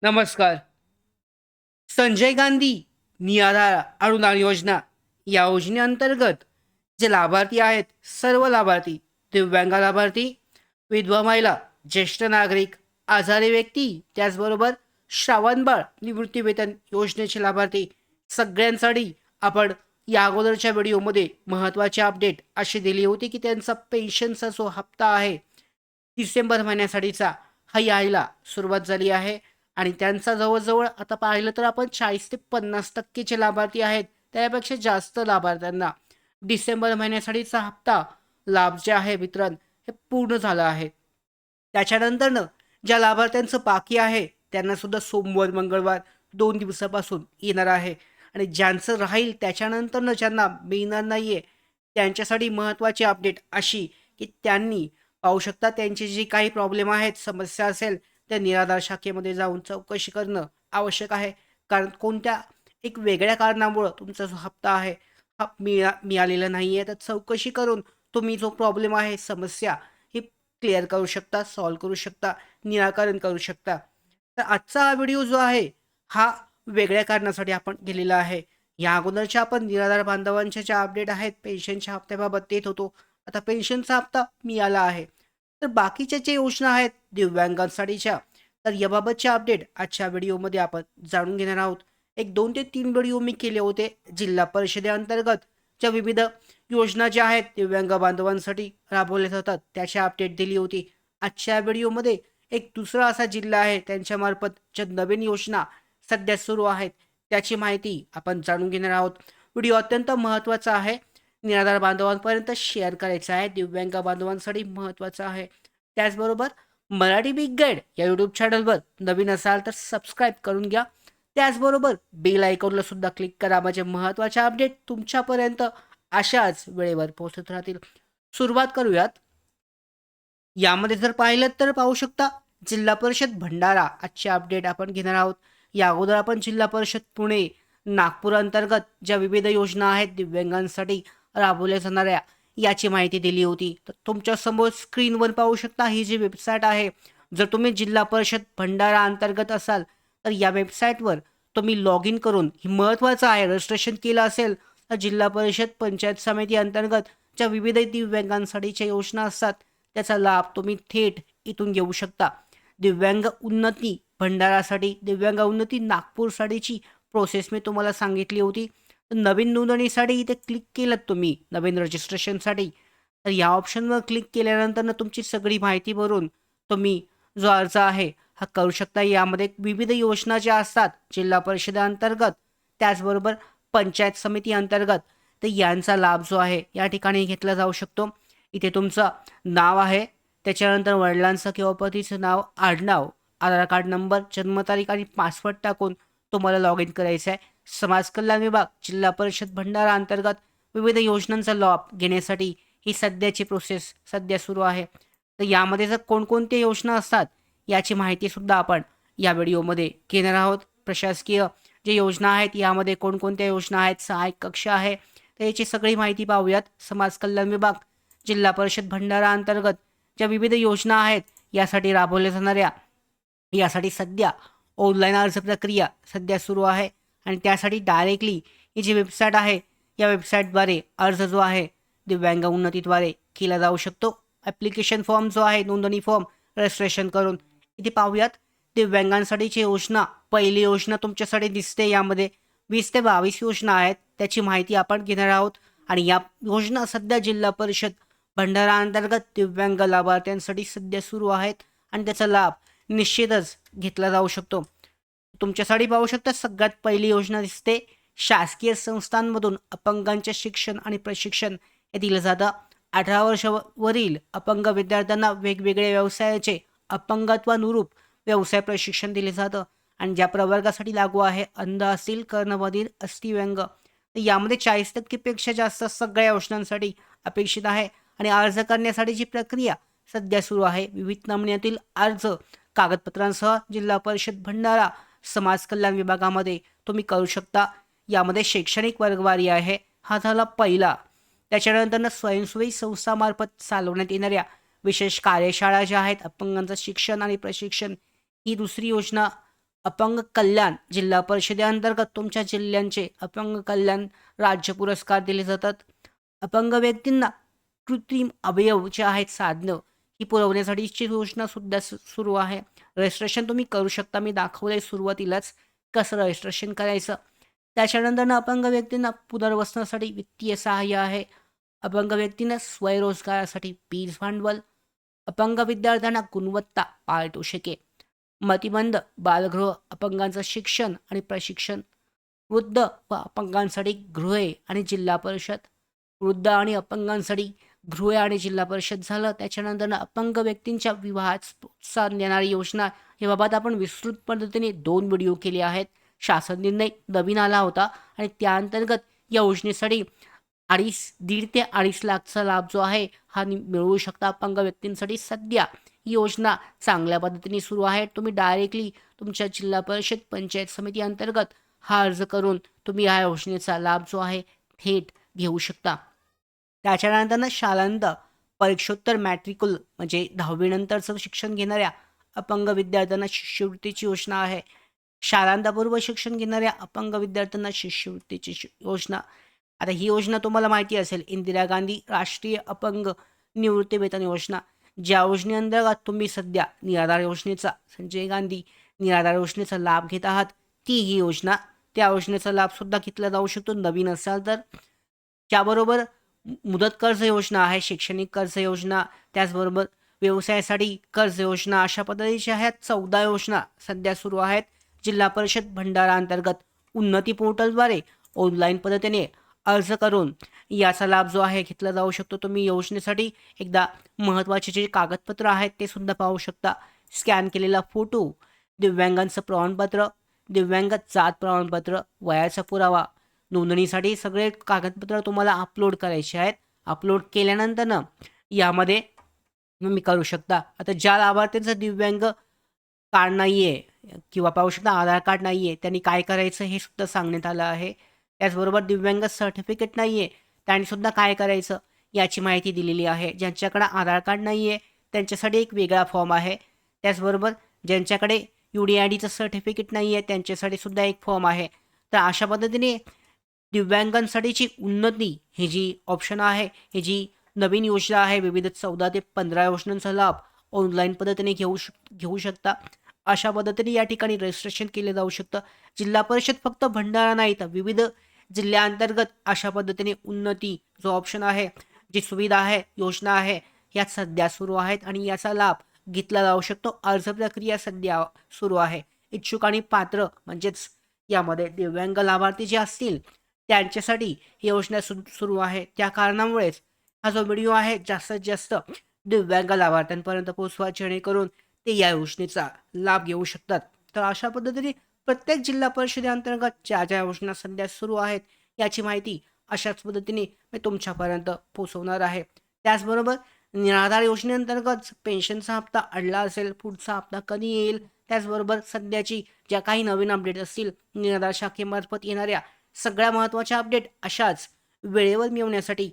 नमस्कार. संजय गांधी निराधार अनुदान योजना या योजनेअंतर्गत जे लाभार्थी आहेत, सर्व लाभार्थी, दिव्यांग लाभार्थी, विधवा महिला, ज्येष्ठ नागरिक, आजारी व्यक्ती, त्याचबरोबर श्रावणबाळ निवृत्तीवेतन योजनेचे लाभार्थी सगळ्यांसाठी आपण या अगोदरच्या व्हिडिओमध्ये महत्त्वाची अपडेट अशी दिली होती की त्यांचा पेन्शनचा जो हप्ता आहे डिसेंबर महिन्यासाठीचा हा यायला सुरुवात झाली आहे. आणि त्यांचा जवळ-जवळ आता पाहिलं तर आपण 40% ते 50% चे लाभार्थी आहेत. त्यापेक्षा जास्त लाभार्थ्यांना डिसेंबर महिन्यासाठीचा हप्ता लाभ जे आहे वितरण हे पूर्ण झालं आहे. त्याच्यानंतरनं ज्या लाभार्थ्यांचं बाकी आहे त्यांना सुद्धा सोमवार, मंगळवार 2 दिवसापासून येणार आहे. आणि ज्यांचं राहील त्याच्यानंतरनं ज्यांना मिळणार नाहीये, त्यांच्यासाठी महत्त्वाची अपडेट अशी की त्यांनी पाहू शकता त्यांची जी काही प्रॉब्लेम आहेत, समस्या असेल त्या निराधार शाखेमध्ये जाऊन चौकशी करणं आवश्यक आहे. कारण कोणत्या एक वेगळ्या कारणामुळं तुमचा जो हप्ता आहे हा मिळालेला नाही आहे. तर चौकशी करून तुम्ही जो प्रॉब्लेम आहे, समस्या ही क्लिअर करू शकता, सॉल्व्ह करू शकता, निराकरण करू शकता. तर आजचा हा व्हिडिओ जो आहे हा वेगळ्या कारणासाठी आपण दिलेला आहे. या अगोदरच्या आपण निराधार बांधवांच्या ज्या अपडेट आहेत पेन्शनच्या हप्त्याबाबत देत होतो. आता पेन्शनचा हप्ता मिळाला आहे. तर बाकीच्या ज्या योजना आहेत दिव्यांगांसाठीच्या, तर याबाबतचे अपडेट आजच्या व्हिडिओमध्ये आपण जाणून घेणार आहोत. एक 2 ते 3 व्हिडिओ मी केले होते जिल्हा परिषदेअंतर्गत ज्या विविध योजना ज्या आहेत दिव्यांग बांधवांसाठी राबवल्या जातात त्याची अपडेट दिली होती. आजच्या व्हिडिओमध्ये एक दुसरा असा जिल्हा आहे त्यांच्यामार्फत ज्या नवीन योजना सध्या सुरू आहेत त्याची माहिती आपण जाणून घेणार आहोत. व्हिडिओ अत्यंत महत्त्वाचा आहे. निराधार बांधवांपर्यंत शेअर करायचा आहे. दिव्यांग बांधवांसाठी महत्त्वाचा आहे. त्याचबरोबर मराठी बिग गाईड या यूट्यूब चॅनलवर नवीन असाल तर सबस्क्राईब करून घ्या. त्याचबरोबर बेल आयकॉनला सुद्धा क्लिक करा म्हणजे महत्त्वाचे अपडेट तुमच्यापर्यंत अशाच वेळेवर पोहोचत राहतील. सुरुवात करूयात. यामध्ये जर पाहिलं तर पाहू शकता जिल्हा परिषद भंडारा आजचे अपडेट आपण घेणार आहोत. या अगोदर आपण जिल्हा परिषद पुणे, नागपूर अंतर्गत ज्या विविध योजना आहेत दिव्यांगांसाठी राबवल्या जाणाऱ्या याची माहिती दिली होती. तर तुमच्यासमोर स्क्रीनवर पाहू शकता ही जी वेबसाईट आहे. जर तुम्ही जिल्हा परिषद भंडारा अंतर्गत असाल तर या वेबसाईटवर तुम्ही लॉग इन करून ही महत्त्वाचं आहे रजिस्ट्रेशन केलं असेल तर जिल्हा परिषद पंचायत समिती अंतर्गत ज्या विविध दिव्यांगांसाठीच्या योजना असतात त्याचा लाभ तुम्ही थेट इथून घेऊ शकता. दिव्यांग उन्नती भंडारासाठी, दिव्यांग उन्नती नागपूरसाठीची प्रोसेस मी तुम्हाला सांगितली होती. तर नवीन नोंदणीसाठी इथे क्लिक केलं तुम्ही नवीन रजिस्ट्रेशनसाठी तर या ऑप्शनवर क्लिक केल्यानंतर तुमची सगळी माहिती भरून तुम्ही जो अर्ज आहे हा करू शकता. यामध्ये विविध योजना ज्या असतात जिल्हा परिषदेअंतर्गत त्याचबरोबर पंचायत समिती अंतर्गत तर यांचा लाभ जो आहे या ठिकाणी घेतला जाऊ शकतो. इथे तुमचं नाव आहे, त्याच्यानंतर वडिलांचं किंवा पतीचं नाव, आडनाव, आधार कार्ड नंबर, जन्मतारीख आणि पासवर्ड टाकून तुम्हाला लॉग इन करायचं आहे. समाज कल्याण विभाग जिल्हा परिषद भंडारा अंतर्गत विविध योजनांचा लाभ घेण्यासाठी ही सध्याची प्रोसेस सध्या सुरू आहे. तर यामध्ये जर कोणकोणत्या योजना असतात याची माहिती सुद्धा आपण या व्हिडिओमध्ये घेणार आहोत. प्रशासकीय जे योजना आहेत यामध्ये कोणकोणत्या योजना आहेत, सहाय्यक कक्ष आहे तर याची सगळी माहिती पाहूयात. समाज कल्याण विभाग जिल्हा परिषद भंडारा अंतर्गत ज्या विविध योजना आहेत यासाठी राबवल्या जाणाऱ्या यासाठी सध्या ऑनलाईन अर्ज प्रक्रिया सध्या सुरू आहे. आणि त्यासाठी डायरेक्टली ही जी वेबसाईट आहे या वेबसाईटद्वारे अर्ज जो आहे दिव्यांग उन्नतीद्वारे केला जाऊ शकतो. ॲप्लिकेशन फॉर्म जो आहे नोंदणी फॉर्म रजिस्ट्रेशन करून इथे पाहूयात. दिव्यांगांसाठीची योजना, पहिली योजना तुमच्यासाठी दिसते. यामध्ये 20 ते 22 योजना आहेत त्याची माहिती आपण घेणार आहोत. आणि या योजना सध्या जिल्हा परिषद भंडारा अंतर्गत दिव्यांग लाभार्थ्यांसाठी सध्या सुरू आहेत आणि त्याचा लाभ निश्चितच घेतला जाऊ शकतो. तुमच्यासाठी पाहू शकता सगळ्यात पहिली योजना दिसते. शासकीय संस्थांमधून अपंगांचे शिक्षण आणि प्रशिक्षण हे दिलं जातं. 18 वर्षावरील अपंग विद्यार्थ्यांना वेगवेगळ्या व्यवसायाचे अपंगत्वानुरूप व्यवसाय प्रशिक्षण दिले जातं. आणि ज्या प्रवर्गासाठी लागू आहे अंध असतील, कर्णबधिर, अस्थिव्यंग तर यामध्ये 40% पेक्षा जास्त सगळ्या योजनांसाठी अपेक्षित आहे. आणि अर्ज करण्यासाठीची प्रक्रिया सध्या सुरू आहे. विविध नमुन्यातील अर्ज कागदपत्रांसह जिल्हा परिषद भंडारा समाज कल्याण विभागामध्ये तुम्ही करू शकता. यामध्ये शैक्षणिक वर्गवारी आहे, हा झाला पहिला. त्याच्यानंतर स्वयंसेवी संस्थामार्फत चालवण्यात येणाऱ्या विशेष कार्यशाळा ज्या आहेत अपंगांचं शिक्षण आणि प्रशिक्षण ही दुसरी योजना अपंग कल्याण जिल्हा परिषदेअंतर्गत तुमच्या जिल्ह्यांचे अपंग कल्याण राज्य पुरस्कार दिले जातात. अपंग व्यक्तींना कृत्रिम अवयव जे आहेत साधनं ही पुरवण्यासाठीची योजना सुद्धा सुरू आहे. रजिस्ट्रेशन तुम्ही करू शकता. मी दाखवलंय सुरुवातीलाच कसं रजिस्ट्रेशन करायचं. त्याच्यानंतर अपंग व्यक्तींना पुनर्वसनासाठी वित्तीय सहाय्य आहे. अपंग व्यक्तींना स्वयंरोजगारासाठी बीज भांडवल, अपंग विद्यार्थ्यांना गुणवत्ता पारितोषिके, मतिमंद बालगृह, अपंगांचं शिक्षण आणि प्रशिक्षण, वृद्ध व अपंगांसाठी गृहे आणि जिल्हा परिषद, वृद्ध आणि अपंगांसाठी गृहे आणि जिल्हा परिषद झालं. त्याच्यानंतर अपंग व्यक्तींच्या विवाहात प्रोत्साहन देणारी योजना याबाबत आपण विस्तृत पद्धतीने 2 व्हिडिओ केले आहेत. शासन निर्णय नवीन आला होता आणि त्याअंतर्गत या योजनेसाठी 1.5 ते 2.5 लाखचा लाभ जो आहे हा मिळवू शकता अपंग व्यक्तींसाठी. सध्या ही योजना चांगल्या पद्धतीने सुरू आहे. तुम्ही डायरेक्टली तुमच्या जिल्हा परिषद पंचायत समिती अंतर्गत हा अर्ज करून तुम्ही ह्या योजनेचा लाभ जो आहे थेट घेऊ शकता. त्याच्यानंतर शालांत परीक्षोत्तर मॅट्रिक्युल म्हणजे 10वी नंतरचं शिक्षण घेणाऱ्या अपंग विद्यार्थ्यांना शिष्यवृत्तीची योजना आहे. शालांतपूर्व शिक्षण घेणाऱ्या अपंग विद्यार्थ्यांना शिष्यवृत्तीची योजना. आता ही योजना तुम्हाला माहिती असेल, इंदिरा गांधी राष्ट्रीय अपंग निवृत्ती वेतन योजना. ज्या योजनेअंतर्गत तुम्ही सध्या निराधार योजनेचा, संजय गांधी निराधार योजनेचा लाभ घेत आहात, ती ही योजना. त्या योजनेचा लाभ सुद्धा घेतला जाऊ शकतो नवीन असाल तर. त्याबरोबर मुदत कर्ज योजना आहे, शैक्षणिक कर्ज योजना, त्याचबरोबर व्यवसायासाठी कर्ज योजना. अशा पद्धतीच्या ह्या 14 योजना सध्या सुरू आहेत. जिल्हा परिषद भंडारा अंतर्गत उन्नती पोर्टलद्वारे ऑनलाईन पद्धतीने अर्ज करून याचा लाभ जो आहे घेतला जाऊ शकतो. तुम्ही योजनेसाठी एकदा महत्त्वाचे जे कागदपत्र आहेत ते सुद्धा पाहू शकता. स्कॅन केलेला फोटो, दिव्यांगांचं प्रमाणपत्र, दिव्यांग जात प्रमाणपत्र, वयाचा पुरावा, नोंदणीसाठी सगळे कागदपत्र तुम्हाला अपलोड करायचे आहेत. अपलोड केल्यानंतर यामध्ये तुम्ही करू शकता. आता ज्या लाभार्थ्यांचं दिव्यांग कार्ड नाही आहे किंवा पाहू शकता आधार कार्ड नाही आहे, त्यांनी काय करायचं हे सुद्धा सांगण्यात आलं आहे. त्याचबरोबर दिव्यांग सर्टिफिकेट नाही आहे, त्यांनी सुद्धा काय करायचं याची माहिती दिलेली आहे. ज्यांच्याकडे आधार कार्ड नाही आहे त्यांच्यासाठी एक वेगळा फॉर्म आहे. त्याचबरोबर ज्यांच्याकडे UDIDचं सर्टिफिकेट नाही आहे त्यांच्यासाठी सुद्धा एक फॉर्म आहे. तर अशा पद्धतीने दिव्यांगांसाठीची उन्नती ही जी ऑप्शन आहे, ही जी नवीन योजना आहे, विविध 14 ते 15 योजनांचा लाभ ऑनलाईन पद्धतीने घेऊ शकता. अशा पद्धतीने या ठिकाणी रजिस्ट्रेशन केले जाऊ शकतं. जिल्हा परिषद फक्त भंडारा नाही तर विविध जिल्ह्यांतर्गत अशा पद्धतीने उन्नती जो ऑप्शन आहे, जी सुविधा आहे, योजना आहे, या सध्या सुरू आहेत आणि याचा लाभ घेतला जाऊ शकतो. अर्ज प्रक्रिया सध्या सुरू आहे. इच्छुक आणि पात्र म्हणजेच यामध्ये दिव्यांग लाभार्थी जे असतील त्यांच्यासाठी ही योजना सुरू आहे. त्या कारणामुळेच हा जो व्हिडिओ आहे जास्तीत जास्त दिव्यांग लाभार्थ्यांपर्यंत पोहोचवा, जेणेकरून ते या योजनेचा लाभ घेऊ शकतात. तर अशा पद्धतीने प्रत्येक जिल्हा परिषदेअंतर्गत ज्या ज्या योजना सध्या सुरू आहेत याची माहिती अशाच पद्धतीने मी तुमच्यापर्यंत पोहोचवणार आहे. त्याचबरोबर निराधार योजनेअंतर्गत पेन्शनचा हप्ता अडला असेल, पुढचा हप्ता कधी येईल, त्याचबरोबर सध्याची ज्या काही नवीन अपडेट असतील निराधार शाखेमार्फत येणाऱ्या सगळ्या महत्त्वाच्या अपडेट अशाच वेळेवर मिळवण्यासाठी